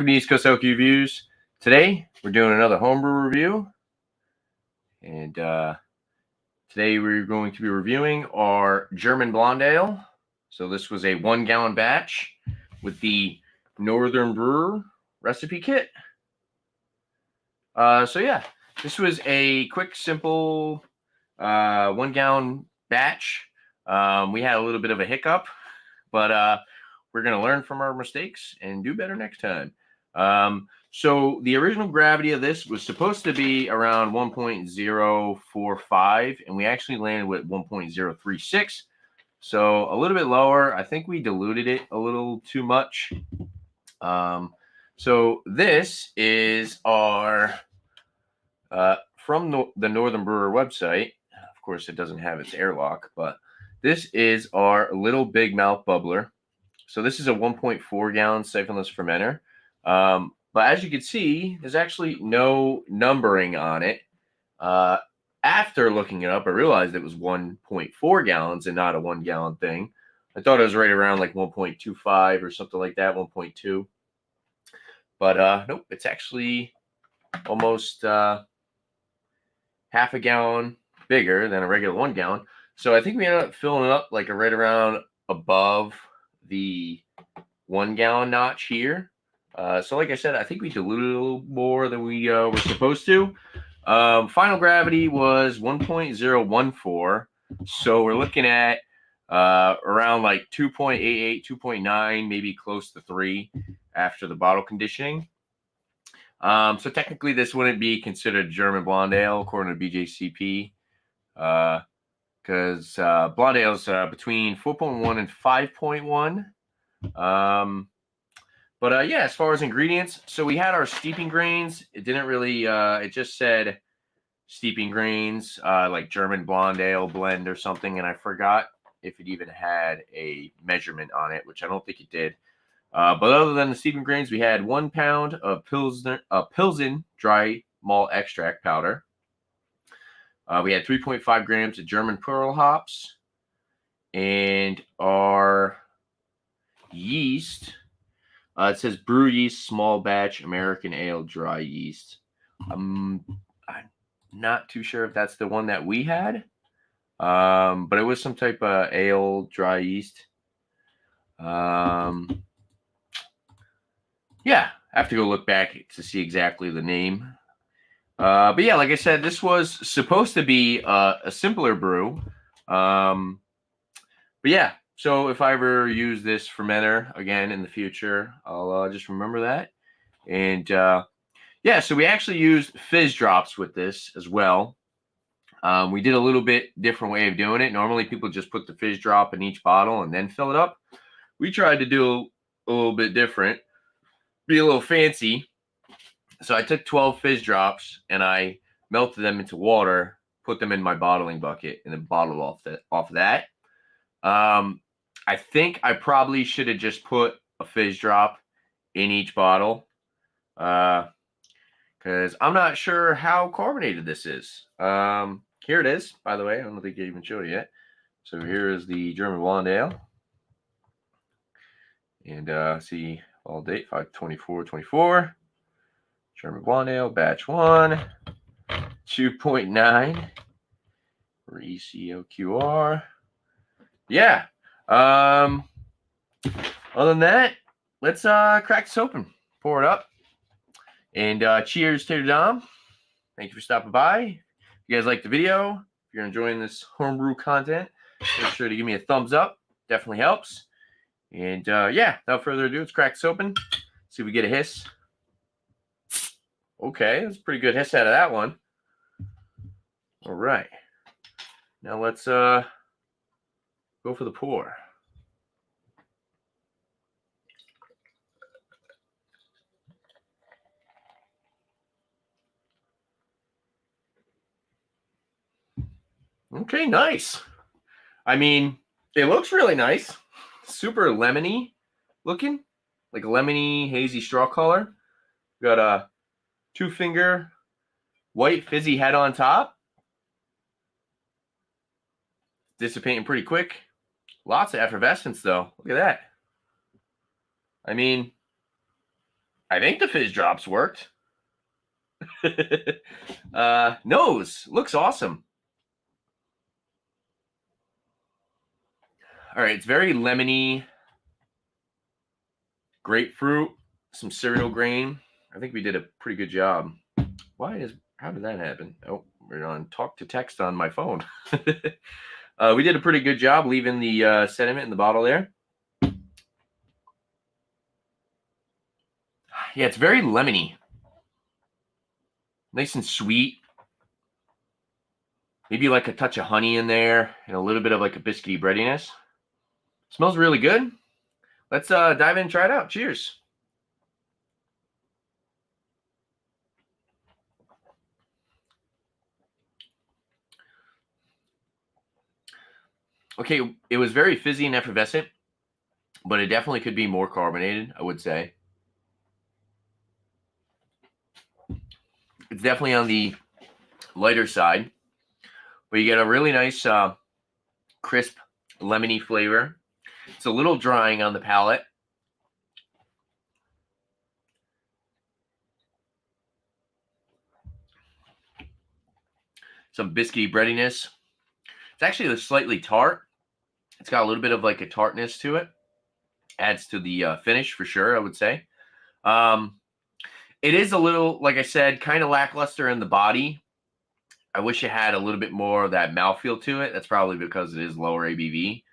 Welcome to East Coast Reviews. Today we're doing another homebrew review, and today we're going to be reviewing our German blonde ale. So this was a 1 gallon batch with the Northern Brewer recipe kit. So yeah, this was a quick, simple 1 gallon batch. We had a little bit of a hiccup, but we're going to learn from our mistakes and do better next time. So the original gravity of this was supposed to be around 1.045, and we actually landed with 1.036. So a little bit lower. I think we diluted it a little too much. So this is our, from the Northern Brewer website. Of course, it doesn't have its airlock, but this is our Little Big Mouth Bubbler. So this is a 1.4 gallon siphonless fermenter. But as you can see, there's actually no numbering on it. After looking it up, I realized it was 1.4 gallons and not a 1 gallon thing. I thought it was right around like 1.25 or something like that, 1.2. But nope, it's actually almost half a gallon bigger than a regular 1 gallon. So I think we ended up filling it up like right around above the 1 gallon notch here. So like I said, I think we diluted a little more than we were supposed to. Final gravity was 1.014. So we're looking at around like 2.88, 2.9, maybe close to 3 after the bottle conditioning. So technically this wouldn't be considered German blonde ale according to BJCP. Because blonde ale is between 4.1 and 5.1. But yeah, as far as ingredients, so we had our steeping grains. It didn't really, it just said steeping grains, like German blonde ale blend or something, and I forgot if it even had a measurement on it, which I don't think it did. But other than the steeping grains, we had 1 pound of Pilsen dry malt extract powder. We had 3.5 grams of German Pearl hops, and our yeast. It says brew yeast, small batch, American ale, dry yeast. I'm not too sure if that's the one that we had, but it was some type of ale, dry yeast. Yeah, I have to go look back to see exactly the name. But yeah, like I said, this was supposed to be a simpler brew. But yeah, so if I ever use this fermenter again in the future, I'll just remember that. And yeah, so we actually used fizz drops with this as well. We did a little bit different way of doing it. Normally people just put the fizz drop in each bottle and then fill it up. We tried to do a little bit different, be a little fancy. So I took 12 fizz drops and I melted them into water, put them in my bottling bucket, and then bottled off that. I think I probably should have just put a fizz drop in each bottle, because I'm not sure how carbonated this is. Here it is, by the way. I don't think I even showed it yet. So here is the German blonde ale. And see, all date 5/24/24. German blonde ale, batch 1, 2.9 for ECOQR. Yeah. Other than that, let's crack this open, pour it up, and cheers to Dom. Thank you for stopping by. If you guys like the video, if you're enjoying this homebrew content, make sure to give me a thumbs up. Definitely helps. And yeah, without further ado, let's crack this open. See if we get a hiss. Okay, that's a pretty good hiss out of that one. All right. Now let's go for the pour. Okay, nice. I mean, it looks really nice. Super lemony looking, like a lemony, hazy straw color. Got a 2-finger white fizzy head on top. Dissipating pretty quick. Lots of effervescence, though. Look at that. I mean, I think the fizz drops worked. Nose looks awesome. All right, it's very lemony, grapefruit, some cereal grain. I think we did a pretty good job. How did that happen? Oh, we're on talk to text on my phone. We did a pretty good job leaving the sediment in the bottle there. Yeah, it's very lemony. Nice and sweet. Maybe like a touch of honey in there and a little bit of like a biscuity breadiness. Smells really good. Let's dive in and try it out. Cheers. Okay, it was very fizzy and effervescent, but it definitely could be more carbonated, I would say. It's definitely on the lighter side, but you get a really nice crisp lemony flavor. It's a little drying on the palate. Some biscuity breadiness. It's actually slightly tart. It's got a little bit of like a tartness to it. Adds to the finish for sure, I would say. It is a little, like I said, kind of lackluster in the body. I wish it had a little bit more of that mouthfeel to it. That's probably because it is lower ABV.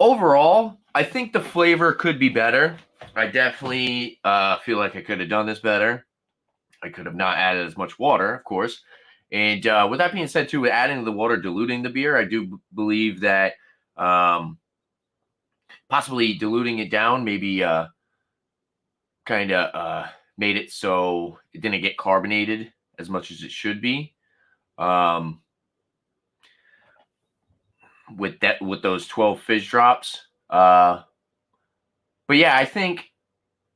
Overall, I think the flavor could be better. I definitely feel like I could have done this better. I could have not added as much water, of course. And with that being said, too, with adding the water, diluting the beer, I do believe that possibly diluting it down maybe kind of made it so it didn't get carbonated as much as it should be. With those 12 fizz drops. But yeah, I think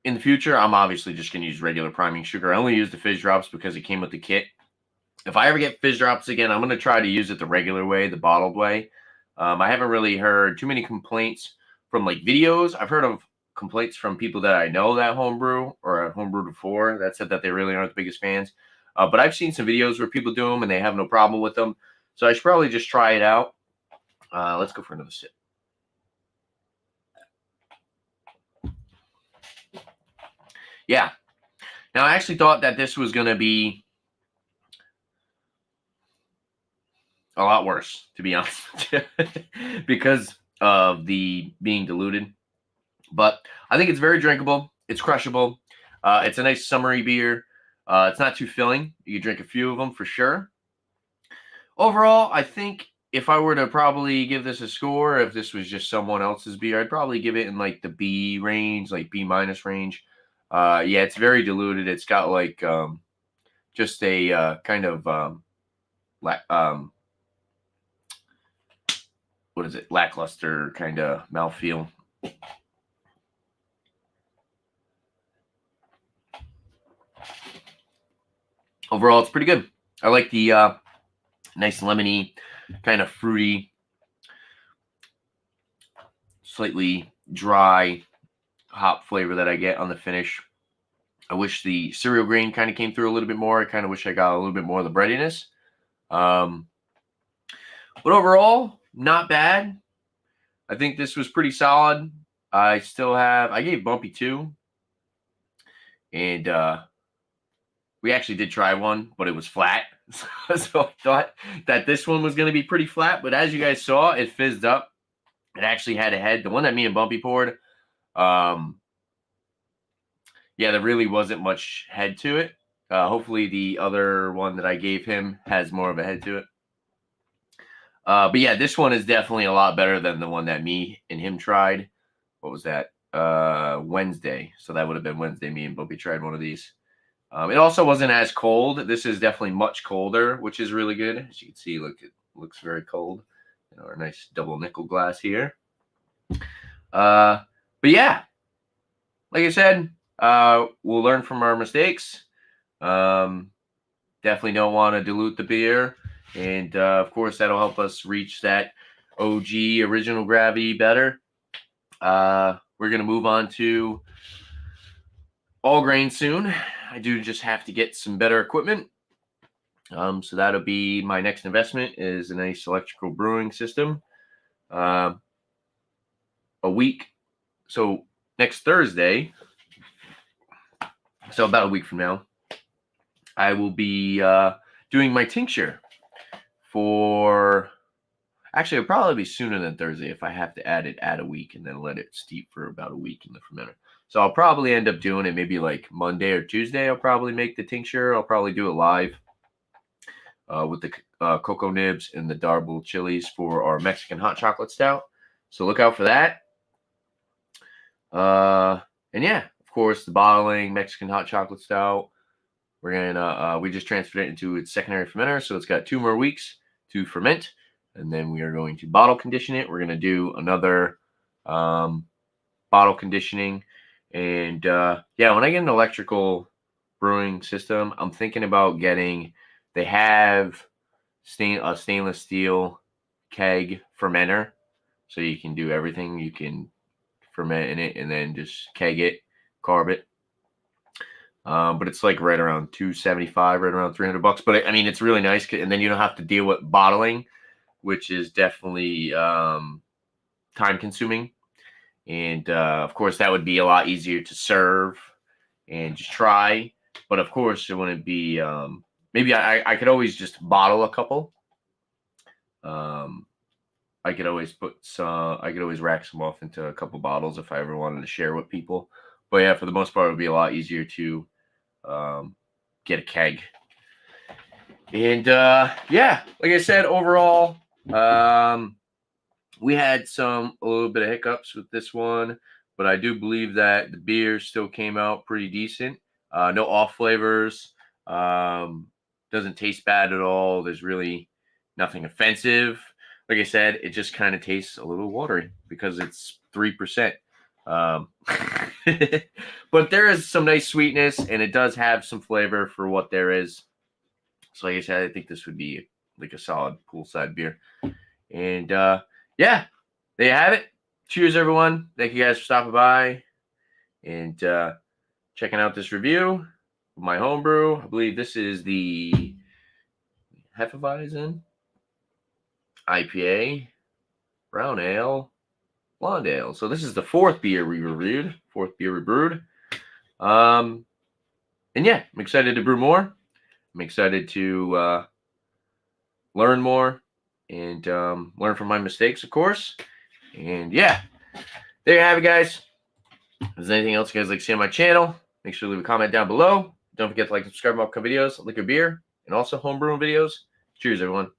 in the future, I'm obviously just going to use regular priming sugar. I only use the fizz drops because it came with the kit. If I ever get fizz drops again, I'm going to try to use it the regular way, the bottled way. I haven't really heard too many complaints from like videos. I've heard of complaints from people that I know that homebrew or have homebrewed before that said that they really aren't the biggest fans. But I've seen some videos where people do them and they have no problem with them. So I should probably just try it out. Let's go for another sip. Yeah. Now, I actually thought that this was going to be a lot worse, to be honest with you, because of the being diluted. But I think it's very drinkable. It's crushable. It's a nice summery beer. It's not too filling. You can drink a few of them for sure. Overall, I think if I were to probably give this a score, if this was just someone else's beer, I'd probably give it in like the B range, like B minus range. Yeah, it's very diluted. It's got like just a kind of what is it? Lackluster kind of mouthfeel. Overall, it's pretty good. I like the nice lemony, kind of fruity, slightly dry hop flavor that I get on the finish. I wish the cereal grain kind of came through a little bit more. I kind of wish I got a little bit more of the breadiness. But overall, not bad. I think this was pretty solid. I gave Bumpy 2. And we actually did try one, but it was flat. So I thought that this one was going to be pretty flat. But as you guys saw, it fizzed up. It actually had a head. The one that me and Bumpy poured, yeah, there really wasn't much head to it. Hopefully the other one that I gave him has more of a head to it. But yeah, this one is definitely a lot better than the one that me and him tried. What was that? Wednesday. So that would have been Wednesday. Me and Bumpy tried one of these. It also wasn't as cold. This is definitely much colder, which is really good. As you can see, look, it looks very cold. Our nice double nickel glass here. But yeah, like I said, we'll learn from our mistakes. Definitely don't want to dilute the beer. And of course, that'll help us reach that OG original gravity better. We're going to move on to all grain soon. I do just have to get some better equipment. So that'll be my next investment, is a nice electrical brewing system. A week. So next Thursday, so about a week from now, I will be doing my tincture for, actually it'll probably be sooner than Thursday if I have to add a week and then let it steep for about a week in the fermenter. So I'll probably end up doing it maybe like Monday or Tuesday. I'll probably make the tincture. I'll probably do it live with the cocoa nibs and the darble chilies for our Mexican hot chocolate stout. So look out for that. And yeah, of course, the bottling Mexican hot chocolate stout. We're gonna we just transferred it into its secondary fermenter, so it's got 2 more weeks to ferment, and then we are going to bottle condition it. We're gonna do another bottle conditioning, and yeah, when I get an electrical brewing system, I'm thinking about getting. They have a stainless steel keg fermenter, so you can do everything. You can ferment in it and then just keg it, carb it. But it's like right around $275, right around $300. But I mean, it's really nice, and then you don't have to deal with bottling, which is definitely time consuming. And of course, that would be a lot easier to serve and just try. But of course, it wouldn't be. Maybe I could always just bottle a couple. I could always put some. I could always rack some off into a couple bottles if I ever wanted to share with people. But yeah, for the most part, it would be a lot easier to get a keg. And yeah, like I said, overall, we had a little bit of hiccups with this one, but I do believe that the beer still came out pretty decent. No off flavors. Doesn't taste bad at all. There's really nothing offensive. Like I said, it just kind of tastes a little watery because it's 3%. But there is some nice sweetness, and it does have some flavor for what there is. So like I said, I think this would be like a solid poolside beer. And yeah, there you have it. Cheers, everyone. Thank you guys for stopping by and checking out this review of my homebrew. I believe this is the Hefeweizen IPA Brown Ale Blonde Ale. So this is the 4th beer we reviewed, 4th beer we brewed. And yeah, I'm excited to brew more. I'm excited to learn more and learn from my mistakes, of course. And yeah, there you have it, guys. If there's anything else you guys like to see on my channel, make sure to leave a comment down below. Don't forget to like and subscribe to my upcoming videos, liquor beer, and also homebrewing videos. Cheers, everyone.